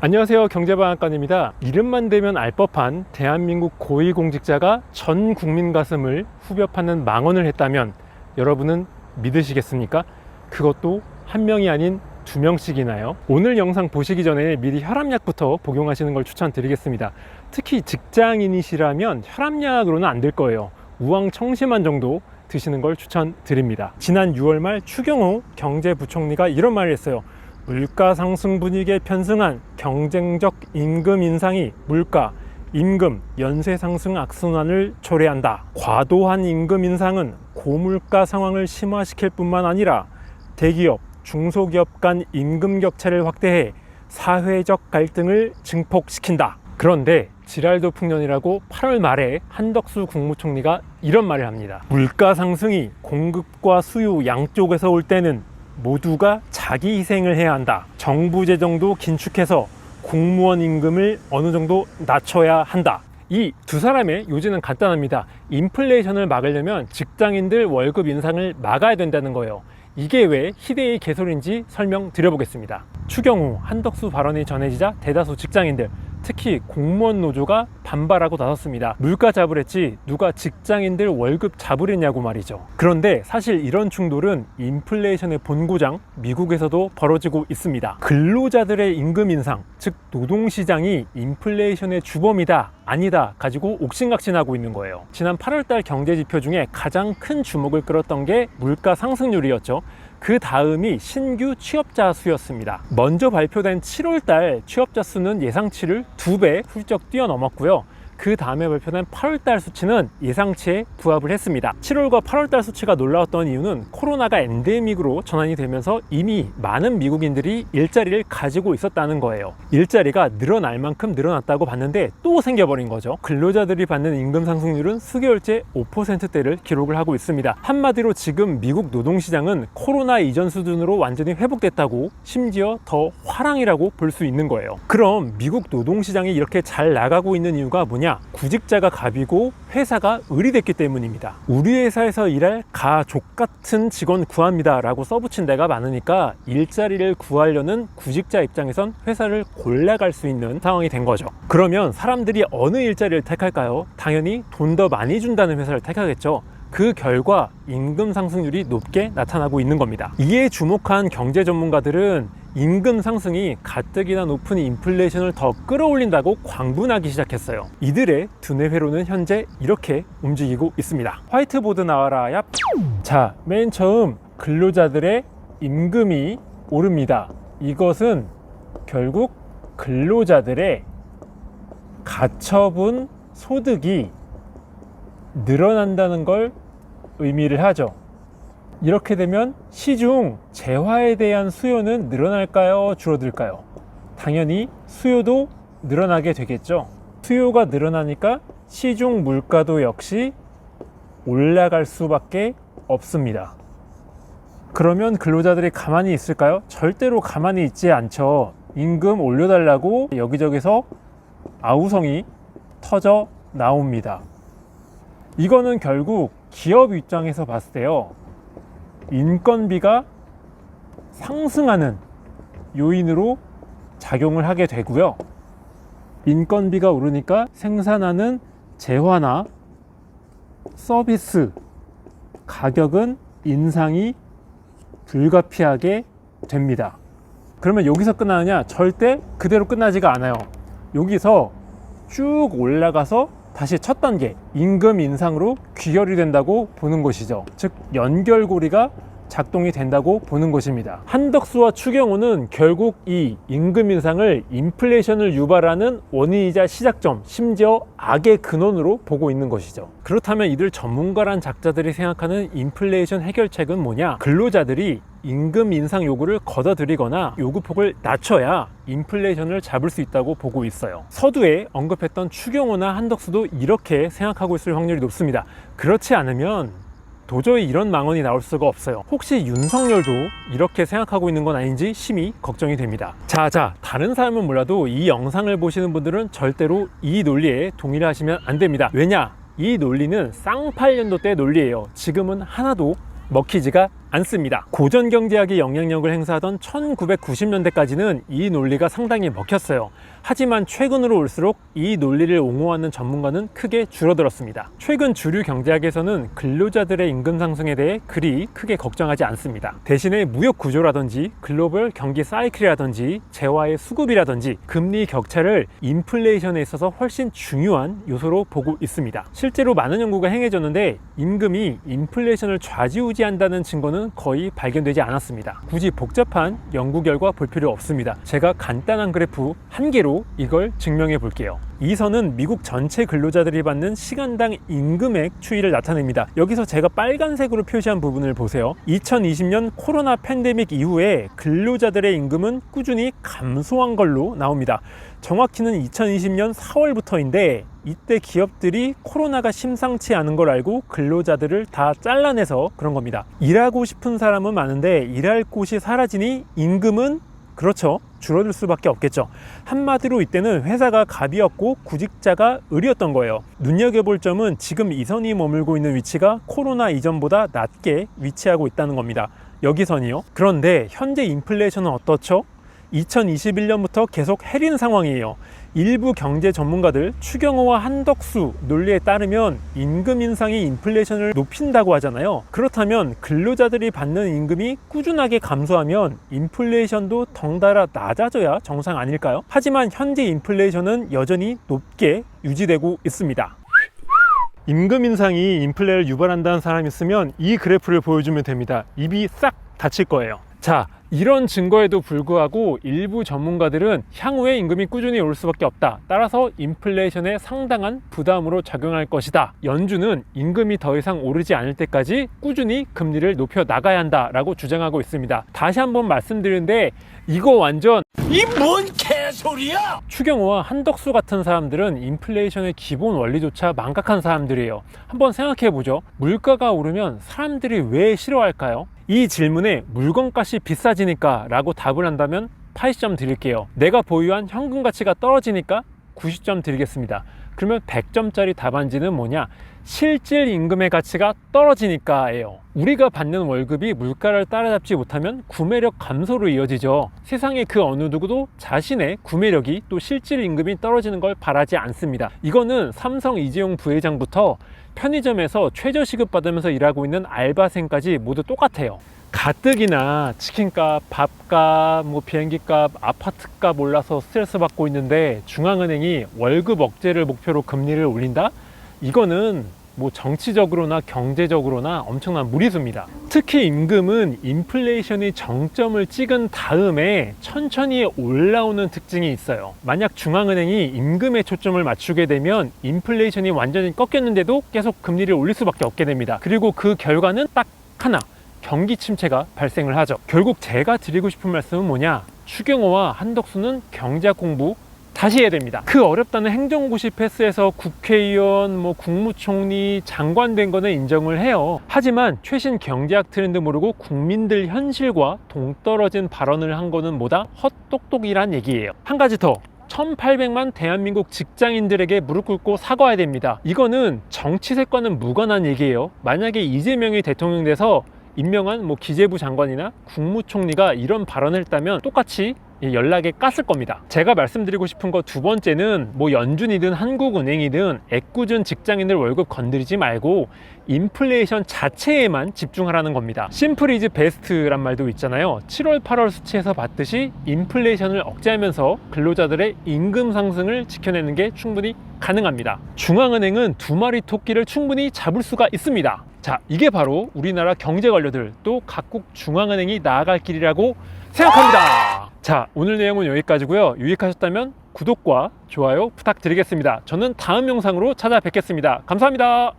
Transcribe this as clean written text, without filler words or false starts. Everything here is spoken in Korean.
안녕하세요, 경제방앗간입니다. 이름만 대면 알 법한 대한민국 고위공직자가 전 국민 가슴을 후벼 파는 망언을 했다면 여러분은 믿으시겠습니까? 그것도 한 명이 아닌 두 명씩이나요? 오늘 영상 보시기 전에 미리 혈압약부터 복용하시는 걸 추천드리겠습니다. 특히 직장인이시라면 혈압약으로는 안 될 거예요. 우황청심환 정도 드시는 걸 추천드립니다. 지난 6월 말 추경호 경제부총리가 이런 말을 했어요. 물가 상승 분위기에 편승한 경쟁적 임금 인상이 물가, 임금, 연쇄 상승 악순환을 초래한다. 과도한 임금 인상은 고물가 상황을 심화시킬 뿐만 아니라 대기업, 중소기업 간 임금 격차를 확대해 사회적 갈등을 증폭시킨다. 그런데 지랄도 풍년이라고 8월 말에 한덕수 국무총리가 이런 말을 합니다. 물가 상승이 공급과 수요 양쪽에서 올 때는 모두가 자기 희생을 해야 한다. 정부 재정도 긴축해서 공무원 임금을 어느 정도 낮춰야 한다. 이 두 사람의 요지는 간단합니다. 인플레이션을 막으려면 직장인들 월급 인상을 막아야 된다는 거예요. 이게 왜 희대의 개소리인지 설명드려보겠습니다. 추경호, 한덕수 발언이 전해지자 대다수 직장인들, 특히 공무원 노조가 반발하고 나섰습니다. 물가 잡으랬지 누가 직장인들 월급 잡으랬냐고 말이죠. 그런데 사실 이런 충돌은 인플레이션의 본고장 미국에서도 벌어지고 있습니다. 근로자들의 임금 인상, 즉 노동시장이 인플레이션의 주범이다 아니다 가지고 옥신각신하고 있는 거예요. 지난 8월달 경제지표 중에 가장 큰 주목을 끌었던 게 물가 상승률이었죠. 그 다음이 신규 취업자 수였습니다. 먼저 발표된 7월달 취업자 수는 예상치를 2배 훌쩍 뛰어넘었고요. 그 다음에 발표된 8월달 수치는 예상치에 부합을 했습니다. 7월과 8월달 수치가 놀라웠던 이유는 코로나가 엔데믹으로 전환이 되면서 이미 많은 미국인들이 일자리를 가지고 있었다는 거예요. 일자리가 늘어날 만큼 늘어났다고 봤는데 또 생겨버린 거죠. 근로자들이 받는 임금 상승률은 수개월째 5%대를 기록을 하고 있습니다. 한마디로 지금 미국 노동시장은 코로나 이전 수준으로 완전히 회복됐다고, 심지어 더 화랑이라고 볼 수 있는 거예요. 그럼 미국 노동시장이 이렇게 잘 나가고 있는 이유가 뭐냐? 구직자가 갑이고 회사가 을이 됐기 때문입니다. 우리 회사에서 일할 가족 같은 직원 구합니다 라고 써붙인 데가 많으니까 일자리를 구하려는 구직자 입장에선 회사를 골라갈 수 있는 상황이 된 거죠. 그러면 사람들이 어느 일자리를 택할까요? 당연히 돈 더 많이 준다는 회사를 택하겠죠. 그 결과 임금 상승률이 높게 나타나고 있는 겁니다. 이에 주목한 경제 전문가들은 임금 상승이 가뜩이나 높은 인플레이션을 더 끌어올린다고 광분하기 시작했어요. 이들의 두뇌 회로는 현재 이렇게 움직이고 있습니다. 화이트보드 나와라. 얍. 자, 맨 처음 근로자들의 임금이 오릅니다. 이것은 결국 근로자들의 가처분 소득이 늘어난다는 걸 의미를 하죠. 이렇게 되면 시중 재화에 대한 수요는 늘어날까요? 줄어들까요? 당연히 수요도 늘어나게 되겠죠. 수요가 늘어나니까 시중 물가도 역시 올라갈 수밖에 없습니다. 그러면 근로자들이 가만히 있을까요? 절대로 가만히 있지 않죠. 임금 올려달라고 여기저기서 아우성이 터져 나옵니다. 이거는 결국 기업 입장에서 봤을 때요, 인건비가 상승하는 요인으로 작용을 하게 되고요. 인건비가 오르니까 생산하는 재화나 서비스 가격은 인상이 불가피하게 됩니다. 그러면 여기서 끝나느냐? 절대 그대로 끝나지가 않아요. 여기서 쭉 올라가서 다시 첫 단계 임금 인상으로 귀결이 된다고 보는 것이죠. 즉 연결고리가 작동이 된다고 보는 것입니다. 한덕수와 추경호는 결국 이 임금 인상을 인플레이션을 유발하는 원인이자 시작점, 심지어 악의 근원으로 보고 있는 것이죠. 그렇다면 이들 전문가란 작자들이 생각하는 인플레이션 해결책은 뭐냐? 근로자들이 임금 인상 요구를 걷어들이거나 요구폭을 낮춰야 인플레이션을 잡을 수 있다고 보고 있어요. 서두에 언급했던 추경호나 한덕수도 이렇게 생각하고 있을 확률이 높습니다. 그렇지 않으면 도저히 이런 망언이 나올 수가 없어요. 혹시 윤석열도 이렇게 생각하고 있는 건 아닌지 심히 걱정이 됩니다. 자, 다른 사람은 몰라도 이 영상을 보시는 분들은 절대로 이 논리에 동의를 하시면 안 됩니다. 왜냐? 이 논리는 쌍팔년도 때 논리예요. 지금은 하나도 먹히지가 않습니다. 고전 경제학의 영향력을 행사하던 1990년대까지는 이 논리가 상당히 먹혔어요. 하지만 최근으로 올수록 이 논리를 옹호하는 전문가는 크게 줄어들었습니다. 최근 주류 경제학에서는 근로자들의 임금 상승에 대해 그리 크게 걱정하지 않습니다. 대신에 무역 구조라든지 글로벌 경기 사이클이라든지 재화의 수급이라든지 금리 격차를 인플레이션에 있어서 훨씬 중요한 요소로 보고 있습니다. 실제로 많은 연구가 행해졌는데 임금이 인플레이션을 좌지우지한다는 증거는 거의 발견되지 않았습니다. 굳이 복잡한 연구 결과 볼 필요 없습니다. 제가 간단한 그래프 한 개로 이걸 증명해 볼게요. 이 선은 미국 전체 근로자들이 받는 시간당 임금액 추이를 나타냅니다. 여기서 제가 빨간색으로 표시한 부분을 보세요. 2020년 코로나 팬데믹 이후에 근로자들의 임금은 꾸준히 감소한 걸로 나옵니다. 정확히는 2020년 4월부터인데 이때 기업들이 코로나가 심상치 않은 걸 알고 근로자들을 다 잘라내서 그런 겁니다. 일하고 싶은 사람은 많은데 일할 곳이 사라지니 임금은 그렇죠. 줄어들 수밖에 없겠죠. 한마디로 이때는 회사가 갑이었고 구직자가 을이었던 거예요. 눈여겨볼 점은 지금 이 선이 머물고 있는 위치가 코로나 이전보다 낮게 위치하고 있다는 겁니다. 여기 선이요. 그런데 현재 인플레이션은 어떻죠? 2021년부터 계속 해린 상황이에요. 일부 경제 전문가들 추경호와 한덕수 논리에 따르면 임금 인상이 인플레이션을 높인다고 하잖아요. 그렇다면 근로자들이 받는 임금이 꾸준하게 감소하면 인플레이션도 덩달아 낮아져야 정상 아닐까요? 하지만 현재 인플레이션은 여전히 높게 유지되고 있습니다. 임금 인상이 인플레를 유발한다는 사람이 있으면 이 그래프를 보여주면 됩니다. 입이 싹 닫힐 거예요. 자, 이런 증거에도 불구하고 일부 전문가들은 향후에 임금이 꾸준히 오를 수밖에 없다. 따라서 인플레이션에 상당한 부담으로 작용할 것이다. 연준은 임금이 더 이상 오르지 않을 때까지 꾸준히 금리를 높여 나가야 한다라고 주장하고 있습니다. 다시 한번 말씀드리는데 이거 완전 이 뭔 개소리야! 추경호와 한덕수 같은 사람들은 인플레이션의 기본 원리조차 망각한 사람들이에요. 한번 생각해보죠. 물가가 오르면 사람들이 왜 싫어할까요? 이 질문에 물건값이 비싸지니까 라고 답을 한다면 80점 드릴게요. 내가 보유한 현금 가치가 떨어지니까 90점 드리겠습니다. 그러면 100점짜리 답안지는 뭐냐? 실질 임금의 가치가 떨어지니까예요. 우리가 받는 월급이 물가를 따라잡지 못하면 구매력 감소로 이어지죠. 세상의 그 어느 누구도 자신의 구매력이 또 실질 임금이 떨어지는 걸 바라지 않습니다. 이거는 삼성 이재용 부회장부터 편의점에서 최저시급 받으면서 일하고 있는 알바생까지 모두 똑같아요. 가뜩이나 치킨값, 밥값, 비행기값, 아파트값 올라서 스트레스 받고 있는데 중앙은행이 월급 억제를 목표로 금리를 올린다? 이거는 정치적으로나 경제적으로나 엄청난 무리수입니다. 특히 임금은 인플레이션이 정점을 찍은 다음에 천천히 올라오는 특징이 있어요. 만약 중앙은행이 임금에 초점을 맞추게 되면 인플레이션이 완전히 꺾였는데도 계속 금리를 올릴 수밖에 없게 됩니다. 그리고 그 결과는 딱 하나, 경기 침체가 발생을 하죠. 결국 제가 드리고 싶은 말씀은 뭐냐? 추경호와 한덕수는 경제학 공부 다시 해야 됩니다. 그 어렵다는 행정고시 패스에서 국회의원, 국무총리, 장관 된 거는 인정을 해요. 하지만 최신 경제학 트렌드 모르고 국민들 현실과 동떨어진 발언을 한 거는 뭐다? 헛똑똑이란 얘기예요. 한 가지 더. 1800만 대한민국 직장인들에게 무릎 꿇고 사과해야 됩니다. 이거는 정치색과는 무관한 얘기예요. 만약에 이재명이 대통령 돼서 임명한 기재부 장관이나 국무총리가 이런 발언을 했다면 똑같이 연락에 깠을 겁니다. 제가 말씀드리고 싶은 거 두 번째는 연준이든 한국은행이든 애꿎은 직장인들 월급 건드리지 말고 인플레이션 자체에만 집중하라는 겁니다. 심플 이즈 베스트란 말도 있잖아요. 7월 8월 수치에서 봤듯이 인플레이션을 억제하면서 근로자들의 임금 상승을 지켜내는 게 충분히 가능합니다. 중앙은행은 두 마리 토끼를 충분히 잡을 수가 있습니다. 자, 이게 바로 우리나라 경제 관료들 또 각국 중앙은행이 나아갈 길이라고 생각합니다. 자, 오늘 내용은 여기까지고요. 유익하셨다면 구독과 좋아요 부탁드리겠습니다. 저는 다음 영상으로 찾아뵙겠습니다. 감사합니다.